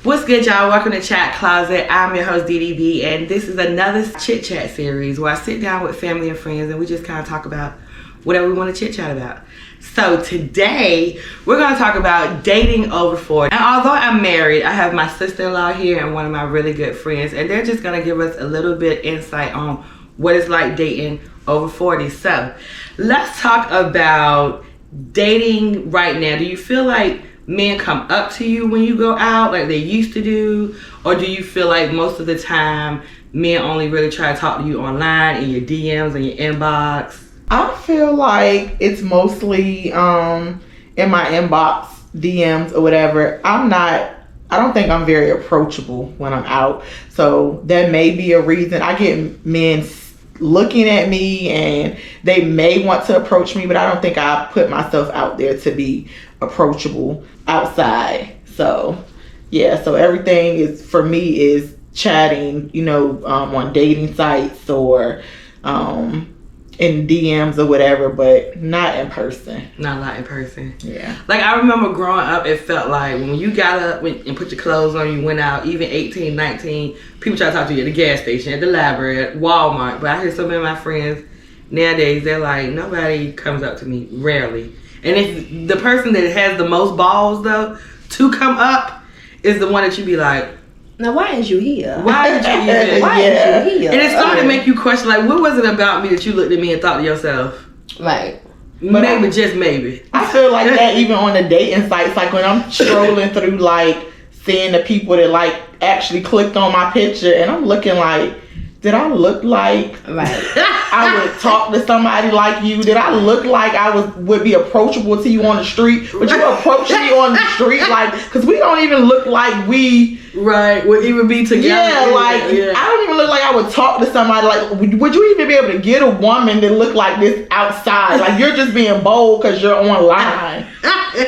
What's good, y'all? Welcome to Chat Closet. I'm your host, DDB, and this is another chit chat series where I sit down with family and friends and we just kind of talk about whatever we want to chit chat about. So today, we're going to talk about dating over 40. And although I'm married, I have my sister-in-law here and one of my really good friends, and they're just going to give us a little bit insight on what it's like dating over 40. So let's talk about dating right now. Do you feel like men come up to you when you go out like they used to do? Or do you feel like most of the time men only really try to talk to you online, in your DMs and your inbox? I feel like it's mostly in my inbox, DMs or whatever. I don't think I'm very approachable when I'm out. So that may be a reason. I get men looking at me and they may want to approach me, but I don't think I put myself out there to be approachable outside. So yeah, so everything is for me is chatting, on dating sites or in DMs or whatever, but not in person. Not in person. Yeah. Like I remember growing up, it felt like when you got up and put your clothes on, you went out, even 18, 19, people try to talk to you at the gas station, at the library, at Walmart. But I hear so many of my friends nowadays, they're like, nobody comes up to me, rarely. And if the person that has the most balls though to come up is the one that you be like, now why is you here? Why did you even? Why is you here? And it started to make you question, like, what was it about me that you looked at me and thought to yourself, right? Maybe, just maybe. I feel like that even on the dating sites, like when I'm strolling through, like seeing the people that like actually clicked on my picture, and I'm looking like, did I look like I would talk to somebody like you? Did I look like I would be approachable to you on the street? Would you approach me on the street? Like, because we don't even look like we... Right, would even be together. Yeah, I don't even look like I would talk to somebody. Like, would you even be able to get a woman that look like this outside? Like, you're just being bold because you're online.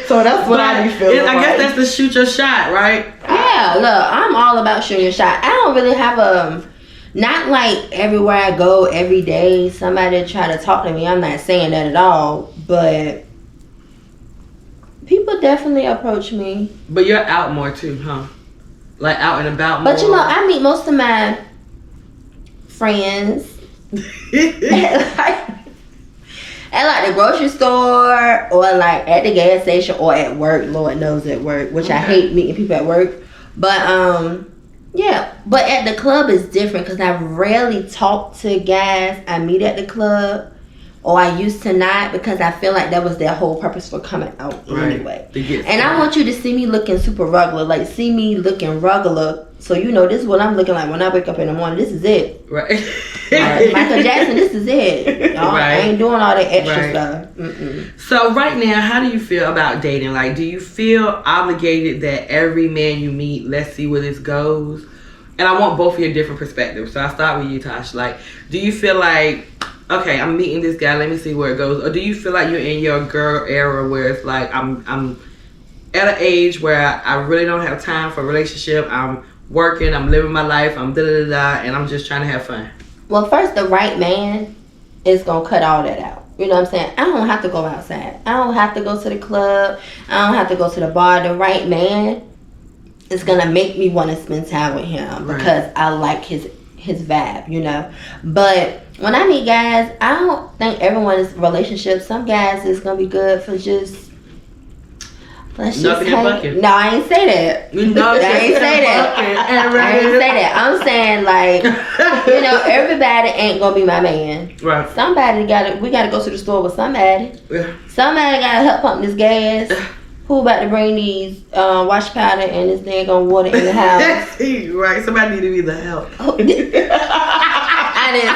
So that's what I be feeling I guess that's the shoot your shot, right? Yeah, look, I'm all about shooting your shot. I don't really have not like everywhere I go every day somebody try to talk to me. I'm not saying that at all, but people definitely approach me. But you're out more too, huh? Like out and about more. But I meet most of my friends at like the grocery store or like at the gas station or at work. Lord knows at work, which I hate meeting people at work. But yeah, but at the club is different because I rarely talk to guys I meet at the club, or I used to not, because I feel like that was their whole purpose for coming out anyway. And I want you to see me looking super regular, like see me looking regular, so this is what I'm looking like when I wake up in the morning. This is it. Right. Michael Jackson, this is it. I ain't doing all that extra stuff. Mm-mm. So right now, how do you feel about dating? Like, do you feel obligated that every man you meet, let's see where this goes? And I want both of your different perspectives. So I'll start with you, Tosh. Like, do you feel like, okay, I'm meeting this guy, let me see where it goes? Or do you feel like you're in your girl era where it's like, I'm at an age where I really don't have time for a relationship. I'm working, I'm living my life, I'm da-da-da-da, and I'm just trying to have fun? Well, first, the right man is going to cut all that out. You know what I'm saying? I don't have to go outside. I don't have to go to the club. I don't have to go to the bar. The right man is going to make me want to spend time with him because I like his vibe, But when I meet guys, I don't think everyone's relationship. Some guys is going to be good for just... Nothing in bucket. No, I ain't say that. I ain't say that. I'm saying like, everybody ain't gonna be my man. Right. We gotta go to the store with somebody. Yeah. Somebody gotta help pump this gas. Who about to bring these wash powder and this daggone water in the house? Right. Somebody need to be the help. I didn't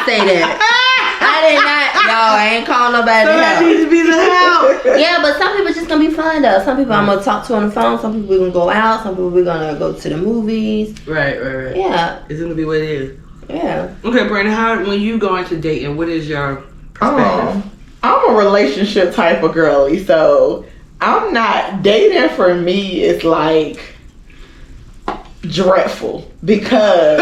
say that. I did not. Y'all, I ain't calling nobody to help. Needs to be the help. Yeah, but some people just gonna be fun though. Some people I'm gonna talk to on the phone. Some people we're gonna go out. Some people we're gonna go to the movies. Right. Yeah. It's gonna be what it is. Yeah. Okay, Brandon, when you go into dating, what is your perspective? I'm a relationship type of girly, so I'm not dating for me. It's like dreadful because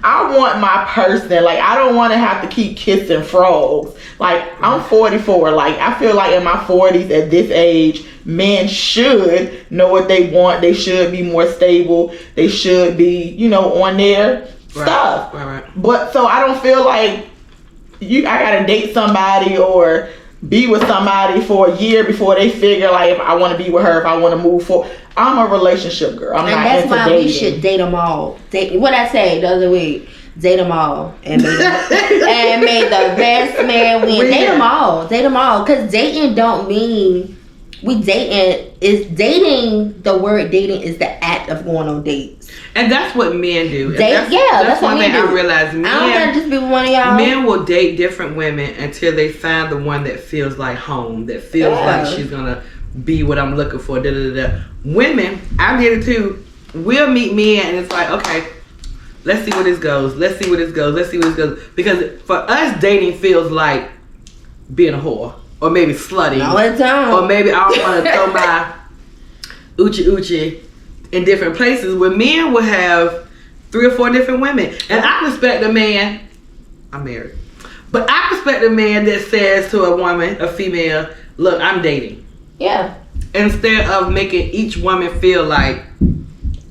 I want my person. Like, I don't want to have to keep kissing frogs. Like, I'm 44. Like, I feel like in my 40s at this age, men should know what they want. They should be more stable. They should be, you know, on their stuff. Right. But so I don't feel like I gotta date somebody or be with somebody for a year before they figure like if I want to be with her, if I want to move forward. I'm a relationship girl. I'm not into dating. And that's why we should date them all. What I say the other week, date them all and may the best man win. Date them all. Date them all. Because dating don't mean dating. The word dating is the act of going on dates. And that's what men do. That's one thing I realize. Men, I don't gotta just be with one of y'all. Men will date different women until they find the one that feels like home, that feels like she's gonna be what I'm looking for. Women, I did it too. We'll meet men and it's like, okay, let's see where this goes. Because for us, dating feels like being a whore. Or maybe slutty. All the time. Or maybe I don't want to throw my oochie in different places where men will have 3 or 4 different women. And I respect a man, I'm married, but I respect a man that says to a woman, a female, look, I'm dating. Yeah. Instead of making each woman feel like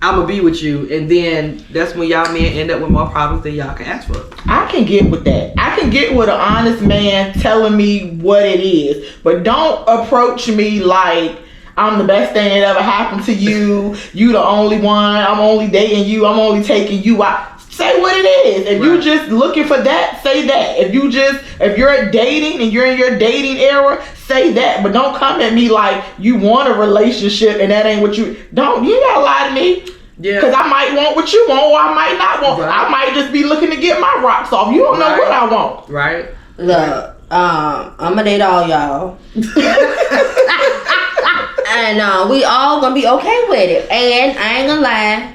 I'm gonna be with you, and then that's when y'all men end up with more problems than y'all can ask for. I can get with that. I can get with an honest man telling me what it is, but don't approach me like I'm the best thing that ever happened to you. You the only one. I'm only dating you. I'm only taking you out. Say what it is. If you just looking for that, say that. If you're dating and you're in your dating era, say that. But don't come at me like you want a relationship and that ain't what you don't. You ain't gotta lie to me. Yeah. Because I might want what you want or I might not want. Right. I might just be looking to get my rocks off. You don't know what I want. Right. Look, I'm gonna date all y'all. And we all gonna be okay with it. And I ain't gonna lie,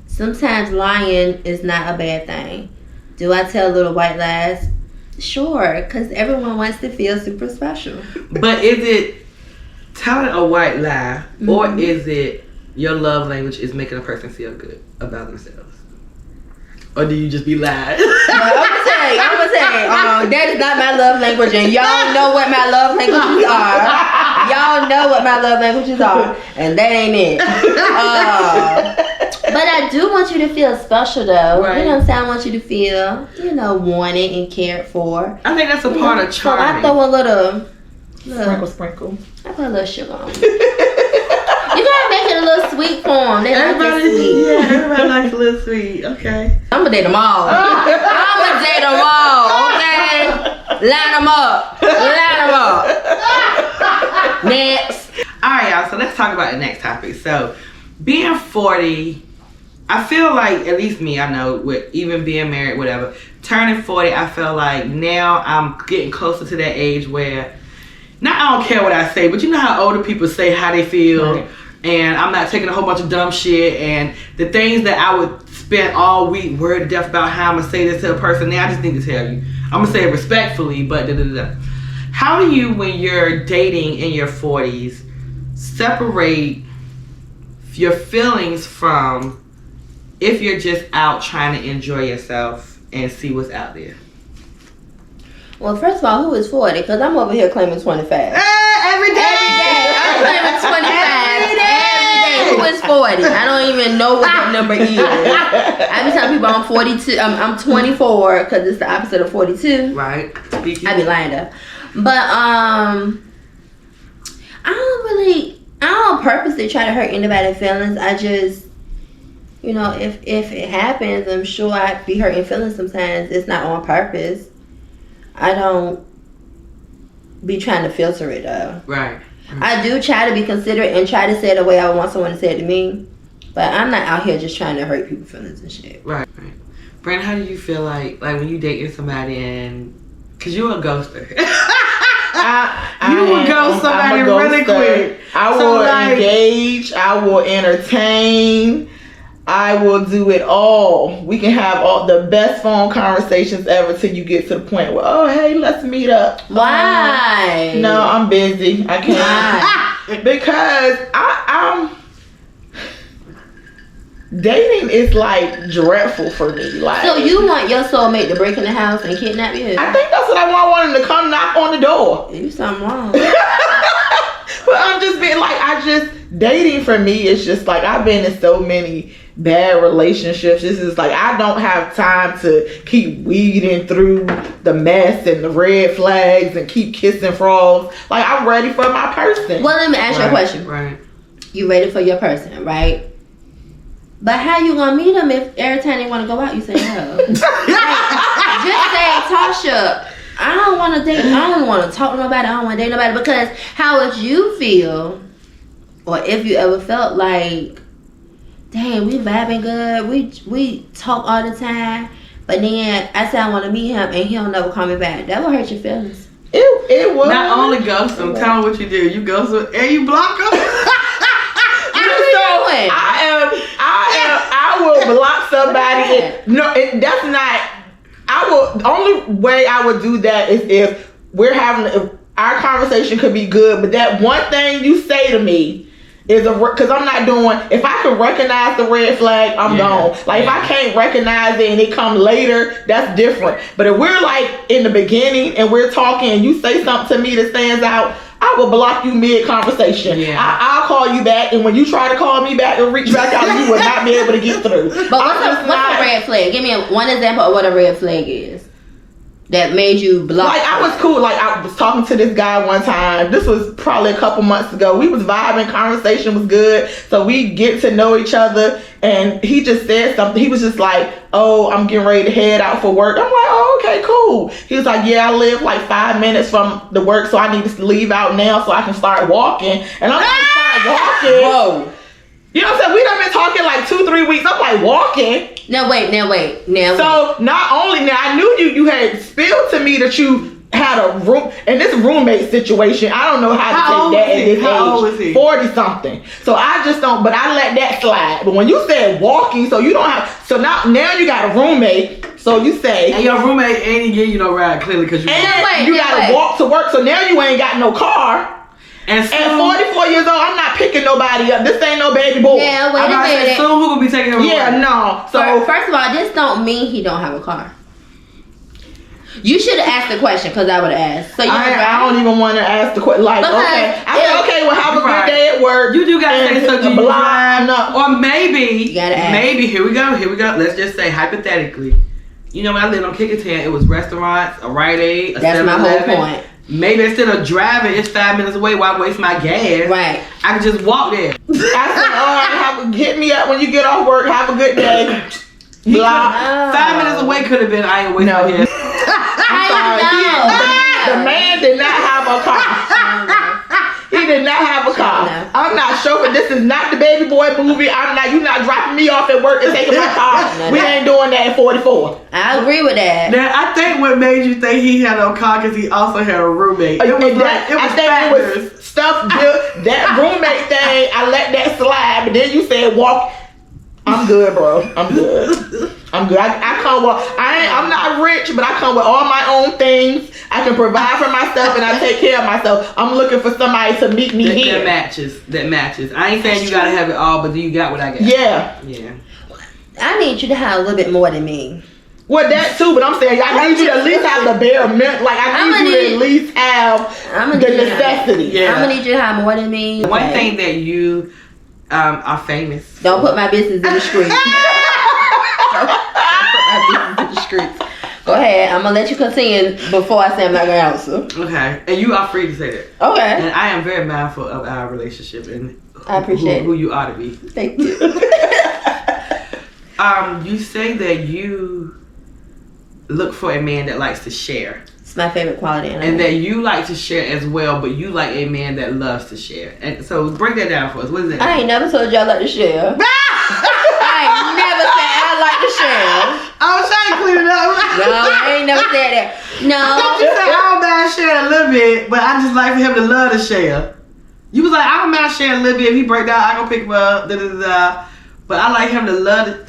sometimes lying is not a bad thing. Do I tell little white lies? Sure, because everyone wants to feel super special. But is it telling a white lie, or is it your love language is making a person feel good about themselves? Or do you just be lying? No, I'm gonna say, that is not my love language, and y'all know what my love languages are. Y'all know what my love languages are, and that ain't it. But I do want you to feel special, though. Right. You know what I'm saying? I want you to feel, wanted and cared for. I think that's a part of charming. So I throw a little sprinkle. I put a little sugar on it. You gotta make it a little sweet for them. They like it sweet. Yeah, everybody likes a little sweet. Okay. I'm gonna date them all. Okay? Line them up. Next. Alright, y'all. So let's talk about the next topic. So, being 40, I feel like, at least me, I know, with even being married, whatever, turning 40, I feel like now I'm getting closer to that age where, I don't care what I say, but you know how older people say how they feel. Right. And I'm not taking a whole bunch of dumb shit. And the things that I would spend all week worried to death about how I'm going to say this to a person, now I just need to tell you. I'm going to say it respectfully, but How do you, when you're dating in your 40s, separate your feelings from if you're just out trying to enjoy yourself and see what's out there? Well, first of all, who is 40? Because I'm over here claiming 25. Every day. I'm claiming 25. Every day. Who is 40? I don't even know what that number is. I be telling people I'm 42. I'm 24 because it's the opposite of 42. Right. I be lying though. But I don't purposely try to hurt anybody's feelings. I just, if it happens, I'm sure I'd be hurting feelings sometimes. It's not on purpose. I don't be trying to filter it though. Right. I do try to be considerate and try to say it the way I would want someone to say it to me. But I'm not out here just trying to hurt people's feelings and shit. Right. Brandon, how do you feel like when you dating somebody and... Because you're a ghoster. You will ghost somebody really quick. I will engage. I will entertain. I will do it all. We can have all the best phone conversations ever till you get to the point where, oh, hey, let's meet up. Why? No, I'm busy. I can't. Because I'm dating is like dreadful for me. Like, So you want your soulmate to break in the house and kidnap you? I think that's what I want. I want him to come knock on the door. You something wrong. But I'm just being like, dating for me is just like, I've been in so many bad relationships. This is like, I don't have time to keep weeding through the mess and the red flags and keep kissing frogs. Like, I'm ready for my person. Well, let me ask you a question. Right. You ready for your person, right? But how you gonna meet them if every time they want to go out, you say no? Like, just say, Tasha, I don't want to date. I don't want to talk to nobody. I don't want to date nobody, because how would you feel, or if you ever felt like, dang, we vibing good, we talk all the time, but then I say I want to meet him and he don't never call me back? That would hurt your feelings. It was Not only ghost them, tell them what you do. You ghost them and you block them. I will block somebody. That's not. The only way I would do that is if if our conversation could be good, but that one thing you say to me is because I'm not doing. If I can recognize the red flag, I'm gone. Like if I can't recognize it and it come later, that's different. But if we're like in the beginning and we're talking and you say something to me that stands out, I will block you mid-conversation. Yeah. I'll call you back, and when you try to call me back and reach back out, you will not be able to get through. But what's a red flag? Give me one example of what a red flag is that made you block. Like, I was cool. Like, I was talking to this guy one time. This was probably a couple months ago. We was vibing. Conversation was good. So we get to know each other. And he just said something. He was just like, oh, I'm getting ready to head out for work. I'm like, oh, okay, cool. He was like, yeah, I live like 5 minutes from the work, so I need to leave out now so I can start walking. And I'm like, start walking. Whoa. You know what I'm saying? We done been talking like 2-3 weeks. I'm like, walking. Now wait. So not only, now I knew you had spilled to me that you had a room, and this roommate situation, I don't know how to take that at this age. How old is he? 40 something. So I just don't, but I let that slide. But when you said walking, so you don't have, so now you got a roommate, so you say. And your roommate ain't give you no ride, clearly, because you gotta walk to work, so now you ain't got no car. And at 44 years old, I'm not picking nobody up. This ain't no baby boy. Yeah, wait a minute. Soon who gonna be taking him away? Yeah, no. So first of all, this don't mean he don't have a car. You should have asked the question, because I would have asked. So I don't even want to ask the question. Like, because okay, I said, okay, well, have a good day at work. You do gotta say so. Do you drive? Or maybe, you gotta ask. Maybe here we go. Let's just say hypothetically. You know, when I lived on Kickerton, it was restaurants, a Rite Aid, a 7-Eleven. That's my whole point. Maybe instead of driving, it's 5 minutes away. Why waste my gas? Right. I can just walk there. I said, hit me up when you get off work. Have a good day. 5 minutes away could have been. I ain't wasting my gas. I'm sorry. The man did not have a car. He did not have a car. No. I'm not sure, but this is not the baby boy movie. You're not dropping me off at work and taking my car. We ain't doing that at 44. I agree with that. Now, I think what made you think he had no car because he also had a roommate. It was stuff. That roommate thing, I let that slide, but then you said walk. I'm good, bro. I'm good. I come with. I'm not rich, but I come with all my own things. I can provide for myself and I take care of myself. I'm looking for somebody to meet me here. That matches. I ain't saying you gotta have it all, but do you got what I got? Yeah. I need you to have a little bit more than me. Well, that too, but I'm saying I need you to at least have the bare minimum. Like I need you to at least have the necessity. Yeah. I'm gonna need you to have more than me. Okay. One thing that you are famous. Don't put my business in the streets. Don't put my business in the streets. Go ahead. I'm gonna let you continue before I say I'm not gonna answer. Okay, and you are free to say that. Okay. And I am very mindful of our relationship and I appreciate who you ought to be. Thank you. You say that you look for a man that likes to share. It's my favorite quality. And that you like to share as well, but you like a man that loves to share. And so break that down for us. What is that? I ain't never told you I like to share. I ain't never said I like to share. I was trying to clean it up. No, I ain't never said that. No. I thought you said I don't mind sharing a little bit, but I just like for him to love to share. You was like, I don't mind sharing a little bit. If he break down, I gonna pick him up. Da, da, da, da. But I like him to love it.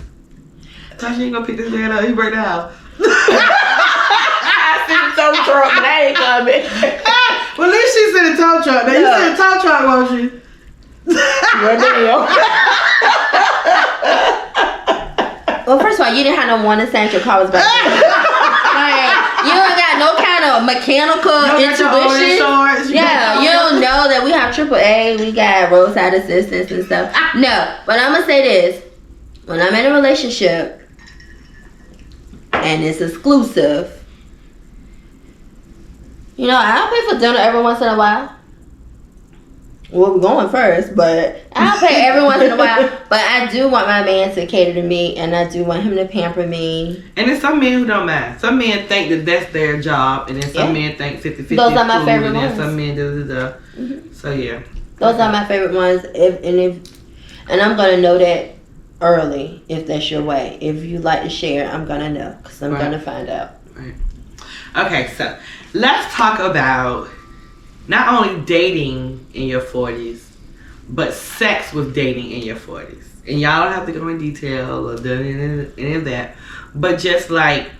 Tasha ain't gonna pick this man up. He break down. I see the tow truck, but I ain't coming. Well, at least she's in the tow truck. Now you see the tow truck, won't you? Well, damn. car. You didn't have no warning signs. Your car was back there. Like, you don't got no kind of mechanical intuition. Yeah, you don't know that we have AAA. We got roadside assistance and stuff. No, but I'm gonna say this: when I'm in a relationship and it's exclusive, you know, I'll pay for dinner every once in a while. Well, we're going first, but I'll pay every once in a while. But I do want my man to cater to me, and I do want him to pamper me. And there's some men who don't mind. Some men think that that's their job, and then some men think 50-50. Those are my favorite ones. And then some men So yeah, those are my favorite ones. And I'm gonna know that early if that's your way. If you like to share, I'm gonna know because I'm gonna find out. Right. Okay, so let's talk about not only dating in your 40s, but sex with dating in your 40s. And y'all don't have to go in detail or do any of that. But just like,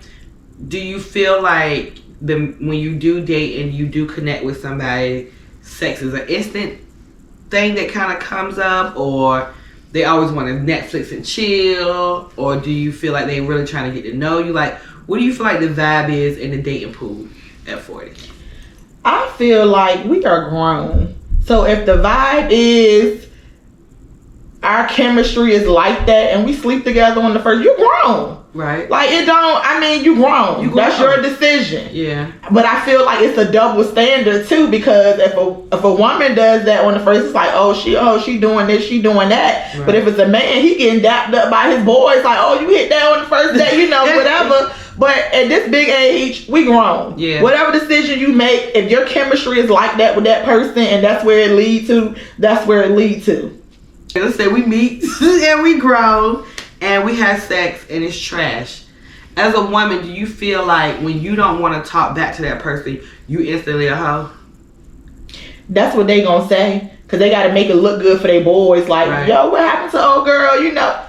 do you feel like when you do date and you do connect with somebody, sex is an instant thing that kind of comes up, or they always want to Netflix and chill, or do you feel like they really trying to get to know you? Like, what do you feel like the vibe is in the dating pool at 40? I feel like we are grown. So if the vibe is our chemistry is like that and we sleep together on the first, you're grown. Right. Like it don't, I mean, you grown. That's your decision. Yeah. But I feel like it's a double standard too, because if a woman does that on the first, it's like, oh she doing this, she doing that. Right. But if it's a man, he getting dapped up by his boys, like, oh, you hit that on the first day, you know, whatever. But at this big age, we grown. Yeah. Whatever decision you make, if your chemistry is like that with that person and that's where it lead to, that's where it lead to. Let's say we meet and we grow and we have sex and it's trash. As a woman, do you feel like when you don't want to talk back to that person, you instantly a hoe? That's what they gonna say, because they gotta make it look good for their boys. Like, yo, what happened to old girl? You know,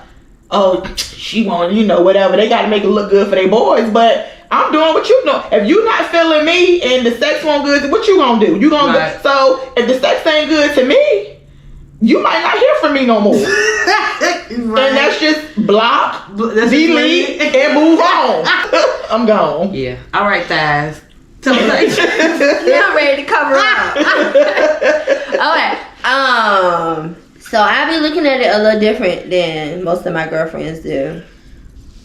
oh, she want, you know, whatever. They gotta make it look good for their boys. But I'm doing what you know. If you not feeling me and the sex won't good, what you gonna do? You gonna go. So if the sex ain't good to me, you might not hear from me no more. And that's just block, delete, and move on. I'm gone. Yeah. All right, guys. Tell me later. Now I'm ready to cover up. Okay. So I be looking at it a little different than most of my girlfriends do.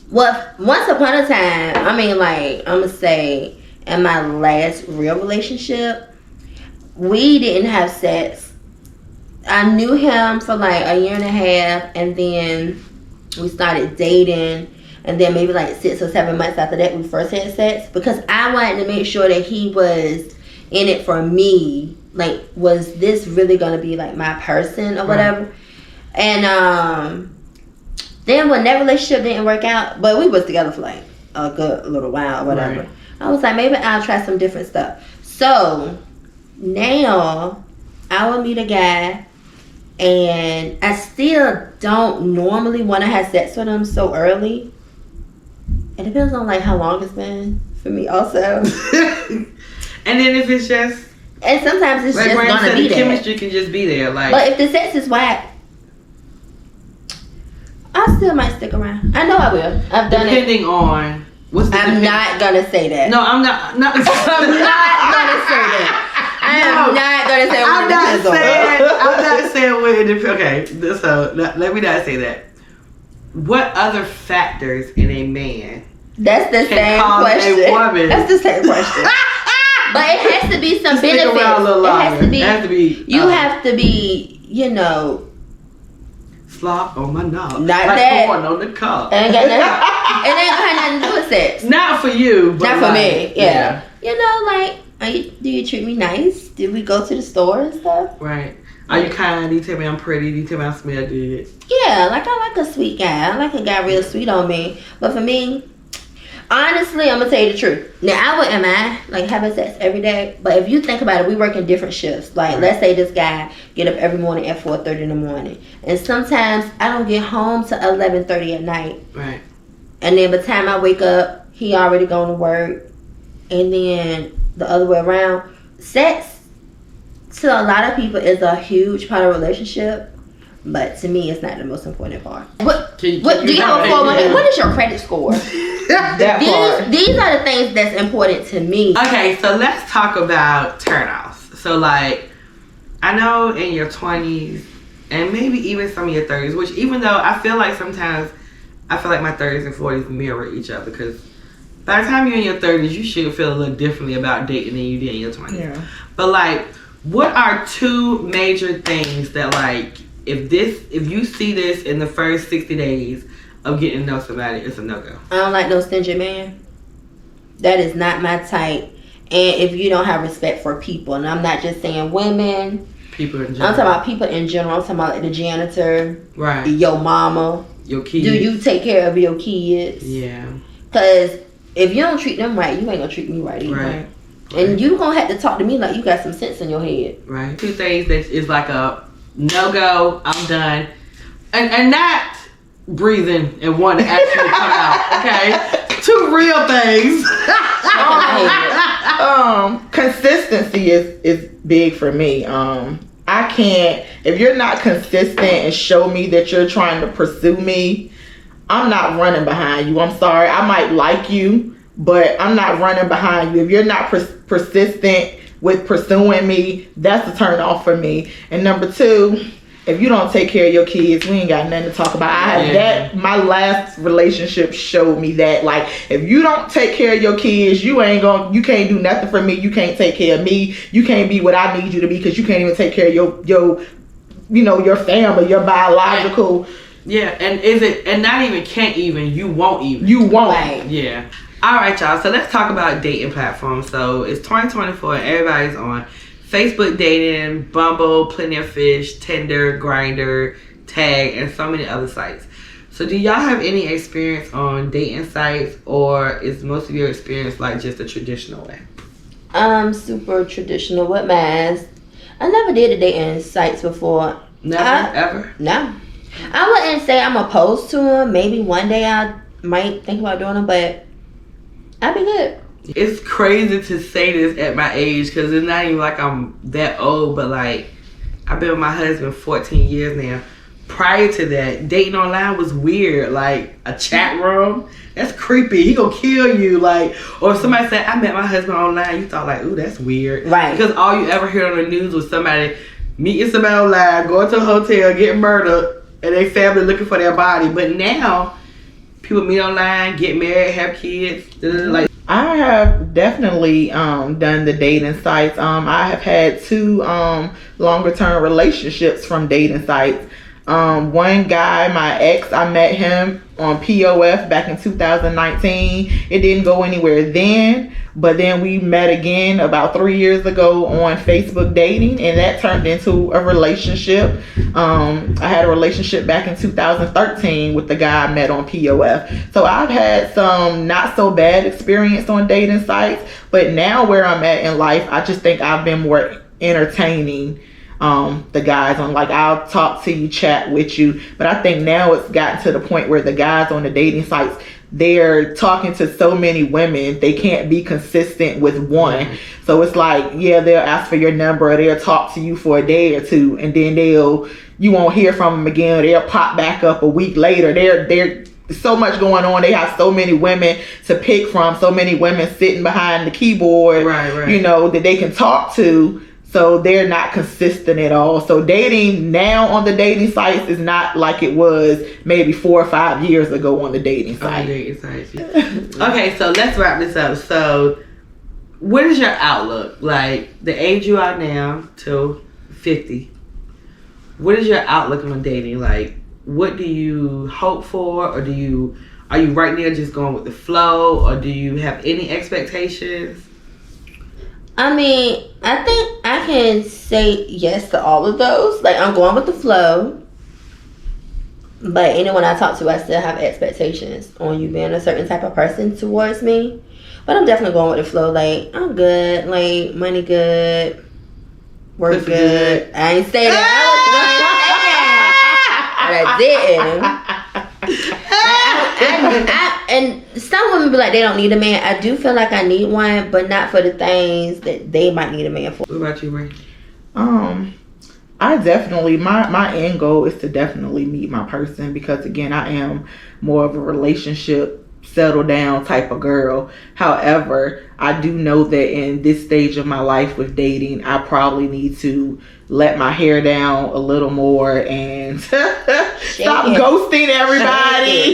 Well, once upon a time, I mean, like, I'm gonna say in my last real relationship, we didn't have sex. I knew him for like a year and a half, and then we started dating, and then maybe like 6 or 7 months after that we first had sex, because I wanted to make sure that he was in it for me. Like, was this really gonna be like my person or whatever? And then when that relationship didn't work out, but we was together for like a good little while or whatever, I was like, maybe I'll try some different stuff. So now I will meet a guy, and I still don't normally want to have sex with him so early. It depends on like how long it's been for me also. And then if it's just, and sometimes it's like just gonna be the there. chemistry can just be there. Like, but if the sex is whack, I still might stick around. I know I will. I've done depending on what's the I'm not gonna say that. No, I'm not. I'm not gonna say that. I'm not gonna say what it depends on. I'm not saying what it depends. Okay, so let me not say that. What other factors in a man? That's the same question. A woman. That's the same question. But it has to be some benefits. It has to be. You have to be. You know. Slop on my knob. Not like that. Corn on the cob. It ain't got nothing to do with sex. Not for you. But not for me. Yeah. You know, like. Do you treat me nice? Did we go to the store and stuff? Right. Are you kind? Do you tell me I'm pretty? Do you tell me I smell good? Yeah, like I like a sweet guy. I like a guy real sweet on me. But for me, honestly, I'm gonna tell you the truth. Now I wouldn't mind like having sex every day. But if you think about it, we work in different shifts. Like let's say this guy get up every morning at 4:30 in the morning, and sometimes I don't get home till 11:30 at night. Right. And then by the time I wake up, he already gone to work, and then the other way around. Sex to a lot of people is a huge part of a relationship, But to me, it's not the most important part. What do you have a 401k? Yeah. What is your credit score? These are the things that's important to me. Okay, so let's talk about turnoffs. So like, I know in your 20s and maybe even some of your 30s, which even though I feel like sometimes I feel like my 30s and 40s mirror each other, because by the time you're in your 30s, you should feel a little differently about dating than you did in your 20s. Yeah. But like, what are two major things that like, if you see this in the first 60 days of getting to know somebody, it's a no-go? I don't like no stingy man. That is not my type. And if you don't have respect for people, and I'm not just saying women, people in general. I'm talking about people in general. I'm talking about like the janitor, right? Your mama, your kids. Do you take care of your kids? Yeah. Because if you don't treat them right, you ain't gonna treat me right either. Right. And you gonna have to talk to me like you got some sense in your head. Right. Two things that is like a no-go, I'm done. And not breathing and wanting to actually come out, okay? Two real things. Consistency is big for me. I can't, if you're not consistent and show me that you're trying to pursue me, I'm not running behind you. I'm sorry. I might like you, but I'm not running behind you. If you're not persistent with pursuing me, that's a turn off for me. And number two, if you don't take care of your kids, we ain't got nothing to talk about. My last relationship showed me that, like, if you don't take care of your kids, you can't do nothing for me. You can't take care of me. You can't be what I need you to be, because you can't even take care of your family, your biological. Yeah, and not even can't even, you won't even. You won't. Right. Yeah. All right, y'all. So let's talk about dating platforms. So it's 2024. Everybody's on Facebook dating, Bumble, Plenty of Fish, Tinder, Grindr, Tag, and so many other sites. So do y'all have any experience on dating sites, or is most of your experience like just a traditional way? Super traditional with mask. I never did a dating sites before. Never, ever? No. I wouldn't say I'm opposed to them. Maybe one day I might think about doing them, but I'd be good. It's crazy to say this at my age, because it's not even like I'm that old, but like, I've been with my husband 14 years now. Prior to that, dating online was weird. Like, a chat room, that's creepy. He gonna kill you. Like, or if somebody said, I met my husband online, you thought like, ooh, that's weird. Right. Because all you ever heard on the news was somebody meeting somebody online, going to a hotel, getting murdered, and their family looking for their body. But now, people meet online, get married, have kids, like. I have definitely done the dating sites. I have had 2 longer term relationships from dating sites. One guy, my ex, I met him on POF back in 2019. It didn't go anywhere then, but then we met again about 3 years ago on Facebook dating, and that turned into a relationship. I had a relationship back in 2013 with the guy I met on POF. So I've had some not so bad experience on dating sites, but now where I'm at in life, I just think I've been more entertaining the guys on, like, I'll talk to you, chat with you, but I think now it's gotten to the point where the guys on the dating sites, they're talking to so many women, they can't be consistent with one. So it's like, yeah, they'll ask for your number, or they'll talk to you for a day or two, and then you won't hear from them again, or they'll pop back up a week later. They're so much going on. They have so many women to pick from, so many women sitting behind the keyboard, right. That they can talk to. So they're not consistent at all. So dating now on the dating sites is not like it was maybe 4 or 5 years ago on the dating site. Okay, so let's wrap this up. So what is your outlook? Like, the age you are now till 50, what is your outlook on dating? Like, what do you hope for? Or are you right now just going with the flow? Or do you have any expectations? I mean, I think I can say yes to all of those. Like, I'm going with the flow. But anyone I talk to, I still have expectations on you being a certain type of person towards me. But I'm definitely going with the flow. Like, I'm good. Like, money good. Work good. I ain't say that. I didn't. And some women be like, they don't need a man. I do feel like I need one, but not for the things that they might need a man for. What about you, Ray? I definitely, my end goal is to definitely meet my person, because again, I am more of a relationship settle down type of girl. However, I do know that in this stage of my life with dating, I probably need to let my hair down a little more and stop ghosting everybody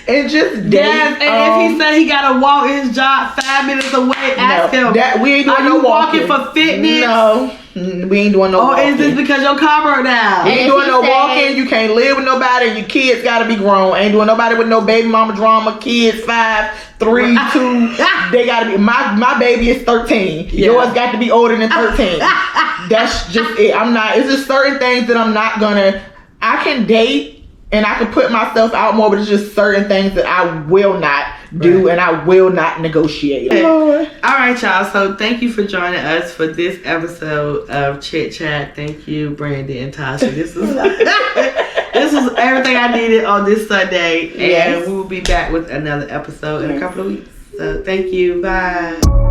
and just date. Yes, and if he said he gotta walk his job 5 minutes away, ask him. We ain't doing no walking for fitness. No, we ain't doing no walking. Or is this because your car broke down? We ain't doing no walking. You can't live with nobody, and your kids gotta be grown. Ain't doing nobody with no baby mama drama. Kids 5, 3, 2. They gotta be. My baby is 13. Yeah. Yours got to be older than 13. That's just it. I'm not. It's just certain things that I'm not gonna. I can date and I can put myself out more, but it's just certain things that I will not do, and I will not negotiate. All right, y'all. So thank you for joining us for this episode of Chit Chat. Thank you, Brandy and Tasha. This is this was everything I needed on this Sunday, and we will be back with another episode in a couple of weeks. So thank you. Bye.